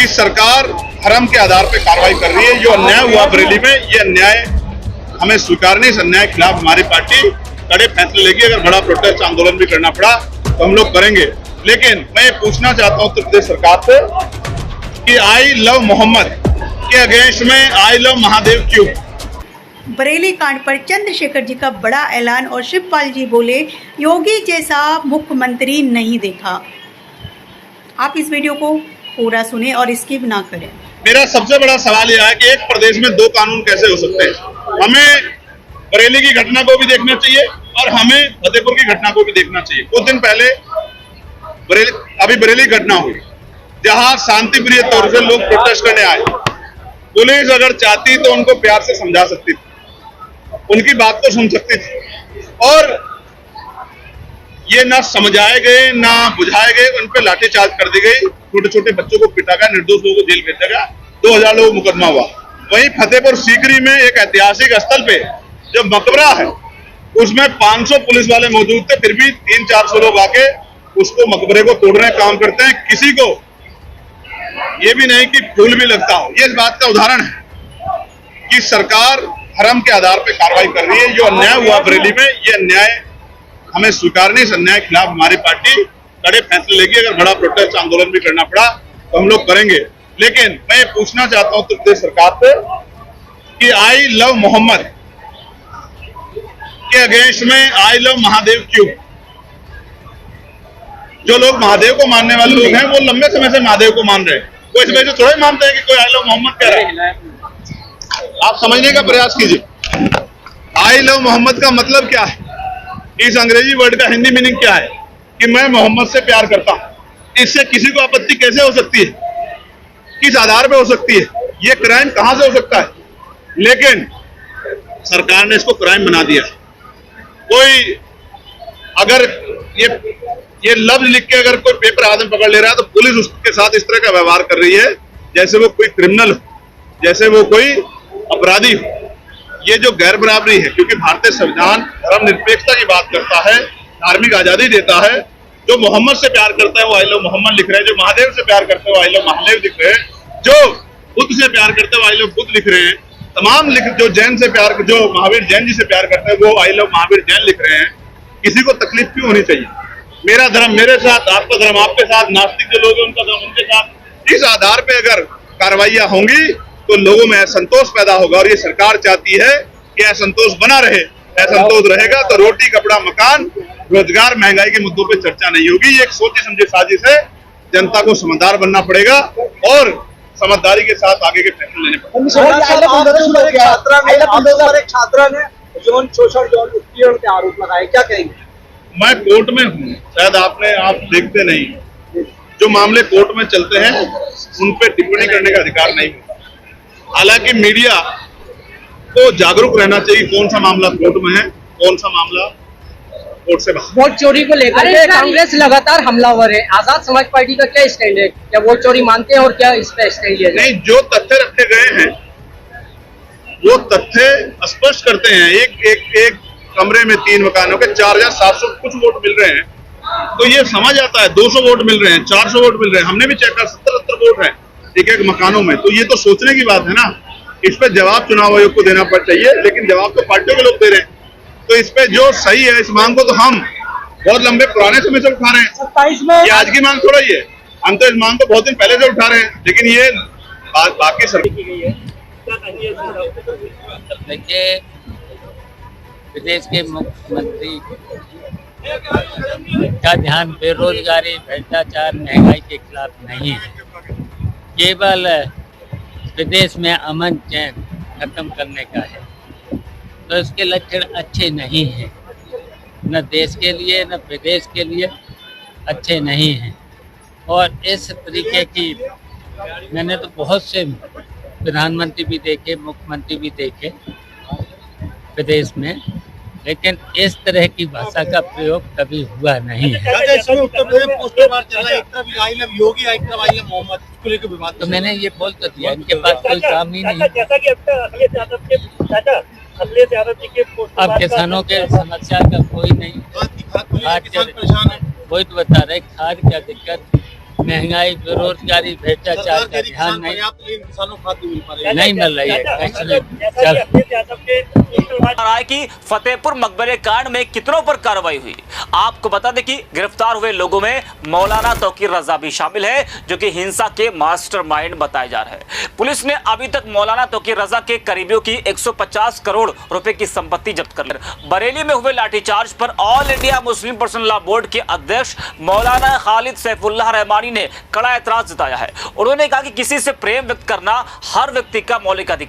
सरकार धर्म के आधार पर कार्रवाई कर रही है। जो अन्याय हुआ बरेली में, ये अन्याय हमें स्वीकार नहीं। इस अन्याय के खिलाफ हमारी पार्टी कड़े फैसले लेगी। अगर बड़ा प्रोटेस्ट आंदोलन भी करना पड़ा तो हम लोग करेंगे। लेकिन मैं ये पूछना चाहता हूं उत्तर प्रदेश सरकार से कि आई लव मोहम्मद के अगेंस्ट में आई लव महादेव क्यों? बरेली कांड पर चंद्रशेखर जी का बड़ा ऐलान और शिवपाल जी बोले योगी जैसा मुख्यमंत्री नहीं देखा। आप इस वीडियो को पूरा सुने और स्किप ना करें। मेरा सबसे बड़ा सवाल यह है कि एक प्रदेश में दो कानून कैसे हो सकते हैं? हमें बरेली की घटना को भी देखना चाहिए और हमें फतेहपुर की घटना को भी देखना चाहिए। कुछ दिन पहले बरेली घटना हुई जहां शांति प्रिय तौर से लोग प्रोटेस्ट करने आए। पुलिस अगर चाहती तो उनको प्यार से समझा सकती थी, उनकी बात तो सुन सकती थी। और ये ना समझाए गए ना बुझाए गए, उन पर लाठीचार्ज कर दी गई। छोटे छोटे बच्चों को पिटा गया, निर्दोष लोगों को जेल भेजा गया, 2000 लोग मुकदमा हुआ। वहीं फतेहपुर सीकरी में एक ऐतिहासिक स्थल पे जो मकबरा है उसमें 500 पुलिस वाले मौजूद थे, फिर भी 300-400 लोग आके उसको मकबरे को तोड़ने का काम करते हैं। किसी को ये भी नहीं कि फूल भी लगता हो। ये इस बात का उदाहरण है कि सरकार धर्म के आधार पर कार्रवाई कर रही है। जो अन्याय हुआ बरेली में, ये अन्याय हमें स्वीकार नहीं। इस अन्याय के खिलाफ हमारी पार्टी कड़े फैसले लेगी। अगर बड़ा प्रोटेस्ट आंदोलन भी करना पड़ा तो हम लोग करेंगे। लेकिन मैं ये पूछना चाहता हूं उत्तर प्रदेश सरकार से कि आई लव मोहम्मद के अगेंस्ट में आई लव महादेव क्यों? जो लोग महादेव को मानने वाले लोग हैं वो लंबे समय से महादेव को मान रहे हैं। कोई इस वजह से थोड़े मानते हैं कि कोई आई लव मोहम्मद कह रहा है। आप समझने का प्रयास कीजिए। आई लव मोहम्मद का मतलब क्या है? इस अंग्रेजी वर्ड का हिंदी मीनिंग क्या है कि मैं मोहम्मद से प्यार करता हूं। इससे किसी को आपत्ति कैसे हो सकती है? किस आधार पे हो सकती है? ये क्राइम कहां से हो सकता है? लेकिन सरकार ने इसको क्राइम बना दिया। कोई अगर ये लफ्ज लिख के अगर कोई पेपर हाथ में पकड़ ले रहा है तो पुलिस उसके साथ इस तरह का व्यवहार कर रही है जैसे वो कोई क्रिमिनल हो, जैसे वो कोई अपराधी हो। ये जो गैर बराबरी है, क्योंकि भारतीय संविधान धर्मनिरपेक्षता की बात करता है, धार्मिक आजादी देता है। जो मोहम्मद से प्यार करता है वो आई लव मोहम्मद लिख रहे हैं, जो महादेव से प्यार करते हैं वो आई लव महादेव लिख रहे हैं, जो बुद्ध से प्यार करते हैं वो आई लव बुद्ध लिख रहे हैं, तमाम जो जैन से प्यार, जो महावीर जैन जी से प्यार करते हैं वो आई लव महावीर जैन लिख रहे हैं। किसी को तकलीफ क्यों होनी चाहिए? मेरा धर्म मेरे साथ, आपका धर्म आपके साथ, नास्तिक जो लोग हैं उनका धर्म उनके साथ। इस आधार पर अगर कार्रवाइयां होंगी तो लोगों में असंतोष पैदा होगा। और ये सरकार चाहती है कि असंतोष बना रहे। असंतोष रहेगा तो रोटी कपड़ा मकान रोजगार महंगाई के मुद्दों पे चर्चा नहीं होगी। ये एक सोची समझी साजिश है। जनता को समझदार बनना पड़ेगा और समझदारी के साथ आगे के फैसले लेने पड़ेंगे। छात्रा ने यौन शोषण यौन उत्पीड़न के आरोप लगाए, क्या कहेंगे? मैं कोर्ट में हूँ, शायद आप देखते नहीं। जो मामले कोर्ट में चलते हैं उन पे टिप्पणी करने का अधिकार नहीं होता। हालांकि मीडिया को जागरूक रहना चाहिए कौन सा मामला कोर्ट में है, कौन सा मामला कोर्ट से बाहर। वोट चोरी को लेकर के कांग्रेस लगातार हमलावर है। आजाद समाज पार्टी का क्या स्टैंड है? क्या वोट चोरी मानते हैं और क्या इस पे स्टैंड लिया? नहीं, जो तथ्य रखे गए हैं वो तथ्य स्पष्ट करते हैं। एक कमरे में 3 मकानों के 4700 कुछ वोट मिल रहे हैं तो ये समझ आता है। 200 वोट मिल रहे हैं, 400 वोट मिल रहे हैं। हमने भी चेक कर 70-70 वोट है एक मकानों में। तो ये तो सोचने की बात है ना। इस पे जवाब चुनाव आयोग को देना चाहिए, लेकिन जवाब तो पार्टियों के लोग दे रहे हैं। तो इस पे जो सही है, इस मांग को तो हम बहुत लंबे पुराने समय से उठा रहे हैं। 27 में ये आज की मांग थोड़ा ही है। हम तो इस मांग को बहुत दिन पहले से उठा रहे हैं, लेकिन ये बाकी सरकार। देखिए, प्रदेश के मुख्यमंत्री का ध्यान बेरोजगारी, भ्रष्टाचार, महंगाई के खिलाफ नहीं है। केवल प्रदेश में अमन चैन खत्म करने का है। तो इसके लक्षण अच्छे नहीं हैं, न देश के लिए न प्रदेश के लिए अच्छे नहीं हैं। और इस तरीके की मैंने तो बहुत से प्रधानमंत्री भी देखे, मुख्यमंत्री भी देखे प्रदेश में, लेकिन इस तरह की भाषा का प्रयोग कभी हुआ नहीं है। तो मैंने ये बोल तो दिया, इनके पास कोई काम ही नहीं। अब किसानों के समस्या का कोई नहीं। वही तो बता रहे, खाद क्या दिक्कत, महंगाई, बेरोजगारी, भ्रष्टाचार का ध्यान नहीं मिल रही है। इसलिए रहा है कि फतेहपुर मकबरे कांड में कितनों पर कार्रवाई हुई। आपको बता दें कि गिरफ्तार हुए लोगों में मौलाना तौकीर रजा भी शामिल है, जो कि हिंसा के मास्टरमाइंड बताए जा रहे हैं। पुलिस ने अभी तक मौलाना तौकीर रजा के करीबियों की 150 करोड़ रुपए की संपत्ति जब्त कर ली। बरेली में हुए लाठीचार्ज पर all India Muslim personal law board के अध्यक्ष मौलाना खालिद सैफुल्लाह रहमानी ने कड़ा एतराज जताया है। उन्होंने कहा कि किसी से प्रेम व्यक्त करना हर व्यक्ति का मौलिक अधिकार